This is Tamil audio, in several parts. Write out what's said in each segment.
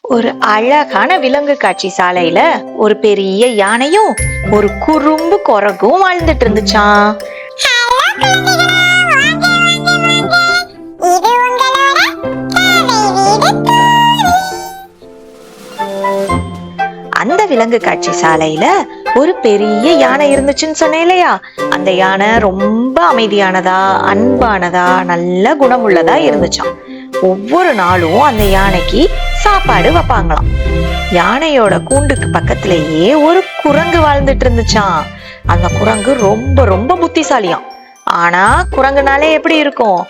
ஒரு அழகான விலங்கு காட்சி சாலையில ஒரு பெரிய யானையும் ஒரு குறும்பு குரங்கும் வாழ்ந்துட்டு இருந்துச்சான். அந்த விலங்கு காட்சி சாலையில ஒரு பெரிய யானை இருந்துச்சுன்னு சொன்னேன் இல்லையா? அந்த யானை ரொம்ப அமைதியானதா, அன்பானதா, நல்ல குணமுள்ளதா இருந்துச்சான். ஒவ்வொரு நாளும் அந்த யானைக்கு சாப்பாடு வைப்பாங்களாம். யானையோட கூண்டுக்கு பக்கத்திலேயே ஒரு குரங்கு வாழ்ந்துட்டு இருந்துச்சான். அந்த குரங்கு ரொம்ப ரொம்ப புத்திசாலியாம். ஆனா குரங்குனாலே எப்படி இருக்கும்?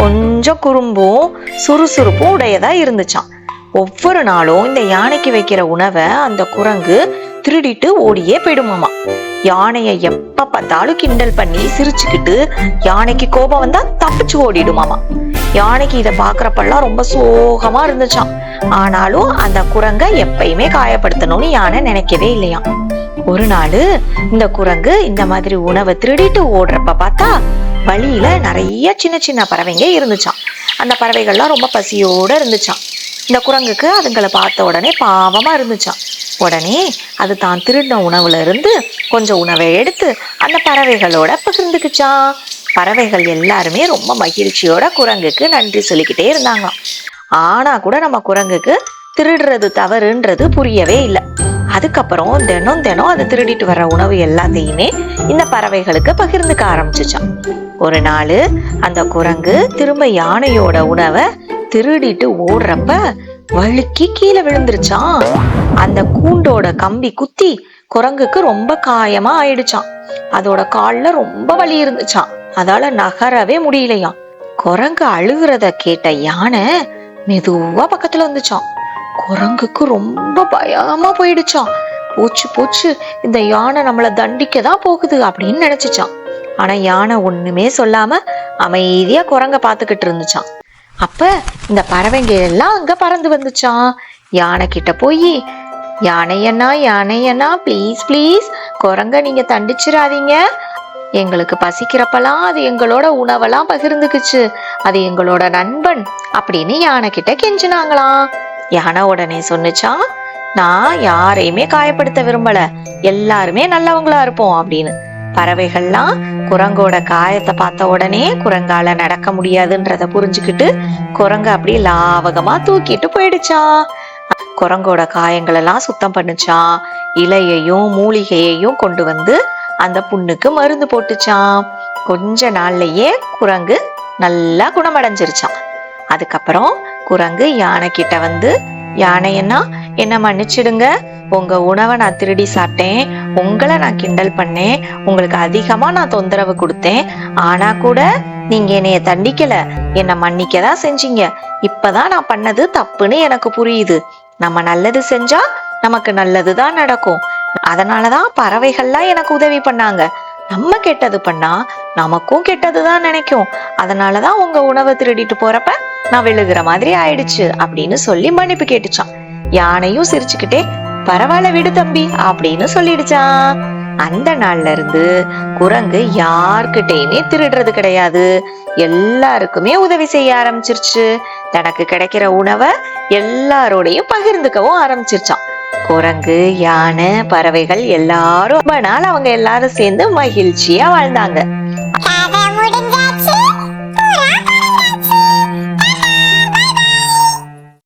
கொஞ்சம் குறும்பும் சுறுசுறுப்பும் உடையதா இருந்துச்சான். ஒவ்வொரு நாளும் இந்த யானைக்கு வைக்கிற உணவை அந்த குரங்கு திருடிட்டு ஓடியே போயிடுமாமா. யானைய எப்ப பார்த்தாலும் கிண்டல் பண்ணி சிரிச்சுக்கிட்டு யானைக்கு கோபம் வந்தா தப்பிச்சு ஓடிடுமாமா. யானைக்கு இதை பாக்குறப்பெல்லாம் ரொம்ப சோகமா இருந்துச்சான். ஆனாலும் அந்த குரங்கை எப்பயுமே காயப்படுத்தணும்னு யானை நினைக்கவே இல்லையாம். ஒரு நாள் இந்த குரங்கு இந்த மாதிரி உணவை திருடிட்டு ஓடுறப்ப பார்த்தா வழியில நிறைய சின்ன சின்ன பறவைங்க இருந்துச்சான். அந்த பறவைகள்லாம் ரொம்ப பசியோட இருந்துச்சான். இந்த குரங்குக்கு அதுங்களை பார்த்த உடனே பாவமா இருந்துச்சான். உடனே அது தான் திருடின உணவுல இருந்து கொஞ்சம் உணவை எடுத்து அந்த பறவைகளோட பகிர்ந்துக்குச்சான். பறவைகள் எல்லாருமே ரொம்ப மகிழ்ச்சியோட குரங்குக்கு நன்றி சொல்லிக்கிட்டே இருந்தாங்க. ஆனா கூட நம்ம குரங்குக்கு திருடுறது தவறுன்றது புரியவே இல்லை. அதுக்கப்புறம் தினம் தினம் அது திருடிட்டு வர்ற உணவு எல்லாத்தையுமே இந்த பறவைகளுக்கு பகிர்ந்துக்க ஆரம்பிச்சுச்சான். ஒரு நாள் அந்த குரங்கு திரும்ப யானையோட உணவை திருடிட்டு ஓடுறப்ப வழுக்கி கீழே விழுந்துருச்சான். அந்த கூண்டோட கம்பி குத்தி குரங்குக்கு ரொம்ப காயமா ஆயிடுச்சான். அதோட கால்ல ரொம்ப வலி இருந்துச்சான். அதால நகரவே முடியலையாம். குரங்கு அழுகுறத கேட்ட யானை மெதுவா பக்கத்துல வந்துச்சான். குரங்குக்கு ரொம்ப பயமா போயிடுச்சான். போச்சு போச்சு, இந்த யானை நம்மள தண்டிக்கதான் போகுது அப்படின்னு நினைச்சுச்சான். ஆனா யானை ஒண்ணுமே சொல்லாம அமைதியா குரங்க பாத்துக்கிட்டு இருந்துச்சான். அப்ப இந்த பறவைங்க எல்லாம் அங்க பறந்து வந்துச்சான். யானை கிட்ட போய், யானையண்ணா ப்ளீஸ் ப்ளீஸ், குரங்க நீங்க தண்டிச்சிடாதீங்க. எங்களுக்கு பசிக்கிறப்பெல்லாம் அது எங்களோட உணவெல்லாம் பகிர்ந்துக்குச்சு. அது எங்களோட நண்பன் அப்படின்னு யானை கிட்ட கெஞ்சினாங்களாம். யானை உடனே சொன்னுச்சான், நான் யாரையுமே காயப்படுத்த விரும்பல, எல்லாருமே நல்லவங்களா இருப்போம் அப்படின்னு. பறவைகள்லாம் குரங்கோட காயத்தை பார்த்த உடனே குரங்கால நடக்க முடியாதுன்றத புரிஞ்சுக்கிட்டு குரங்க அப்படி லாவகமா தூக்கிட்டு போயிடுச்சான். குரங்கோட காயங்கள் எல்லாம் சுத்தம் பண்ணுச்சான். இலையையும் மூலிகையையும் கொண்டு வந்து அந்த புண்ணுக்கு மருந்து போட்டுச்சான். கொஞ்ச நாள்லயே குரங்கு நல்லா குணமடைஞ்சிருச்சான். அதுக்கப்புறம் குரங்கு யானை கிட்ட வந்து, யானையன்னா என்ன மன்னிச்சிடுங்க, உங்க உணவை நான் திருடி சாப்பிட்டேன், உங்களை நான் கிண்டல் பண்ணேன், உங்களுக்கு அதிகமா நான் தொந்தரவு கொடுத்தேன், ஆனா கூட நீங்க என்னைய தண்டிக்கல, என்னை மன்னிக்கதான் செஞ்சீங்க. இப்பதான் நான் பண்ணது தப்புன்னு எனக்கு புரியுது. நம்ம நல்லது செஞ்சா நமக்கு நல்லதுதான் நடக்கும். அதனாலதான் பறவைகள்லாம் எனக்கு உதவி பண்ணாங்க. நம்ம கெட்டது பண்ணா நமக்கும் கெட்டதுதான் நினைக்கும். அதனாலதான் உங்க உணவை திருடிட்டு போறப்ப நான் விழுகிற மாதிரி ஆயிடுச்சு அப்படின்னு சொல்லி மன்னிப்பு கேட்டுச்சான். யானையும் சிரிச்சுக்கிட்டே பரவாயில்ல விடு தம்பி அப்படின்னு சொல்லிடுச்சான். அந்த நாள்ல இருந்து குரங்கு யார்கிட்டயுமே திருடுறது கிடையாது. எல்லாருக்குமே உதவி செய்ய ஆரம்பிச்சிருச்சு. தனக்கு கிடைக்கிற உணவை எல்லாரோடையும் பகிர்ந்துக்கவும் ஆரம்பிச்சிருச்சான். குரங்கு, யானை, பறவைகள் எல்லாரும் ரொம்ப நாள் அவங்க எல்லாரும் சேர்ந்து மகிழ்ச்சியா வாழ்ந்தாங்க.